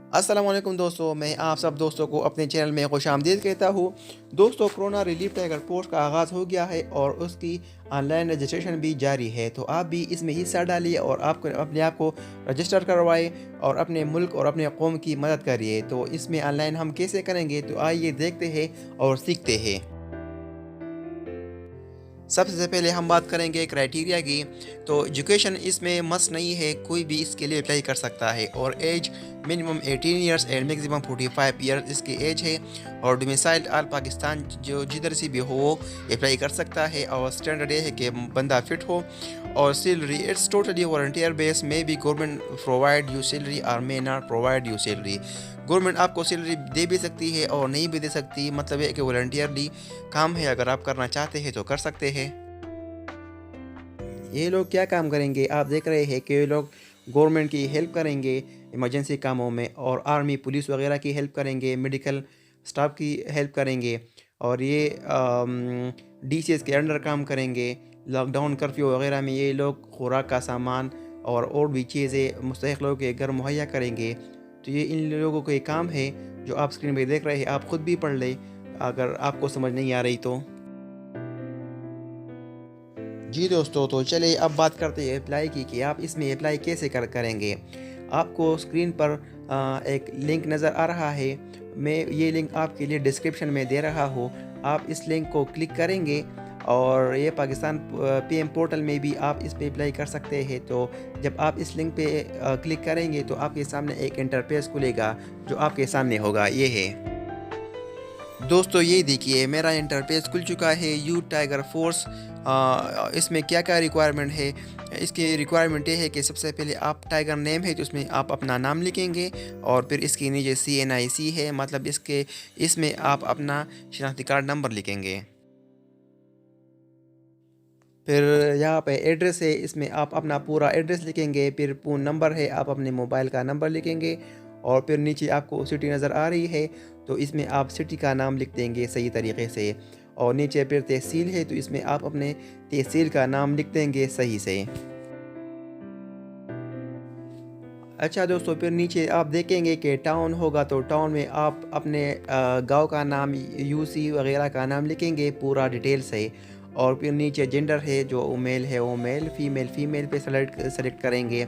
अस्सलाम वालेकुम दोस्तों, मैं आप सब दोस्तों को अपने चैनल में खुशामदीद कहता हूँ। दोस्तों, कोरोना रिलीफ टाइगर पोस्ट का आगाज़ हो गया है और उसकी ऑनलाइन रजिस्ट्रेशन भी जारी है। तो आप भी इसमें हिस्सा डालिए और आपको अपने आप को रजिस्टर करवाएं और अपने मुल्क और अपने कौम की मदद करिए। तो इसमें ऑनलाइन हम कैसे करेंगे, तो आइए देखते हैं और सीखते हैं। सबसे पहले हम बात करेंगे क्राइटेरिया की। तो एजुकेशन इसमें मस्ट नहीं है, कोई भी इसके लिए अप्लाई कर सकता है और age minimum 18 years and maximum 45 years इसकी एज है। और डोमिसाइल आल पाकिस्तान जो जिधर से भी हो वो अप्लाई कर सकता है। और स्टैंडर्ड ये है कि बंदा फिट हो। और salary it's totally volunteer base में भी गवर्नमेंट प्रोवाइड यू सैलरी और may not provide you salary. Government आपको सैलरी दे भी सकती है और नहीं भी दे सकती, मतलब है कि वॉलंटियरली काम है, अगर आप करना चाहते हैं तो कर सकते हैं। ये लोग क्या काम करेंगे, आप देख रहे हैं कि ये लोग गवर्नमेंट की हेल्प करेंगे इमरजेंसी कामों में, और आर्मी पुलिस वगैरह की हेल्प करेंगे, मेडिकल स्टाफ की हेल्प करेंगे। और ये डीसीएस के अंडर काम करेंगे। लॉकडाउन कर्फ्यू वगैरह में ये लोग खुराक का सामान और भी चीज़ें मुस्तहिक लोगों के घर मुहैया करेंगे। तो ये इन लोगों का एक काम है जो आप स्क्रीन पे देख रहे हैं। आप ख़ुद भी पढ़ लें अगर आपको समझ नहीं आ रही तो। जी दोस्तों, तो चलिए अब बात करते हैं अप्लाई की कि आप इसमें अप्लाई कैसे करेंगे। आपको स्क्रीन पर एक लिंक नज़र आ रहा है। मैं ये लिंक आपके लिए डिस्क्रिप्शन में दे रहा हूँ। आप इस लिंक को क्लिक करेंगे और ये पाकिस्तान पीएम पोर्टल में भी आप इस पे अप्लाई कर सकते हैं। तो जब आप इस लिंक पे क्लिक करेंगे तो आपके सामने एक इंटरफेस खुलेगा जो आपके सामने होगा, ये है। दोस्तों, ये देखिए मेरा इंटरफेस खुल चुका है। यू टाइगर फोर्स, इसमें क्या क्या रिक्वायरमेंट है। इसकी रिक्वायरमेंट ये है कि सबसे पहले आप टाइगर नेम है तो उसमें आप अपना नाम लिखेंगे। और फिर इसके नीचे CNIC है, मतलब इसमें आप अपना शनाख्ती कार्ड नंबर लिखेंगे। फिर यहाँ पे एड्रेस है, इसमें आप अपना पूरा एड्रेस लिखेंगे। फिर फ़ोन नंबर है, आप अपने मोबाइल का नंबर लिखेंगे। और फिर नीचे आपको सिटी नज़र आ रही है तो इसमें आप सिटी का नाम लिख देंगे सही तरीके से। और नीचे फिर तहसील है तो इसमें आप अपने तहसील का नाम लिख देंगे सही से। अच्छा दोस्तों, फिर नीचे आप देखेंगे कि टाउन होगा तो टाउन में आप अपने गांव का नाम, यूसी वगैरह का नाम लिखेंगे पूरा डिटेल से। और फिर नीचे जेंडर है, जो मेल है वो मेल, फीमेल फीमेल पे सेलेक्ट करेंगे।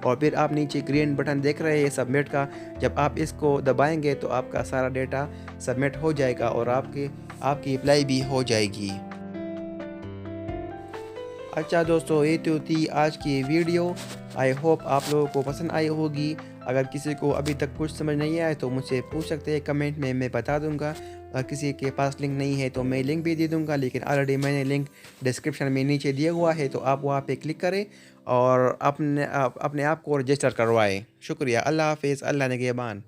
और फिर आप नीचे ग्रीन बटन देख रहे हैं सबमिट का, जब आप इसको दबाएंगे तो आपका सारा डेटा सबमिट हो जाएगा और आपकी अप्लाई भी हो जाएगी। अच्छा दोस्तों, ये तो थी आज की वीडियो। आई होप आप लोगों को पसंद आई होगी। अगर किसी को अभी तक कुछ समझ नहीं आया तो मुझसे पूछ सकते हैं कमेंट में, मैं बता दूंगा। अगर किसी के पास लिंक नहीं है तो मैं लिंक भी दे दूंगा, लेकिन ऑलरेडी मैंने लिंक डिस्क्रिप्शन में नीचे दिया हुआ है, तो आप वहाँ पे क्लिक करें और अपने आप को रजिस्टर करवाएं। शुक्रिया। अल्लाह हाफिज़। अल्लाह निगहबान।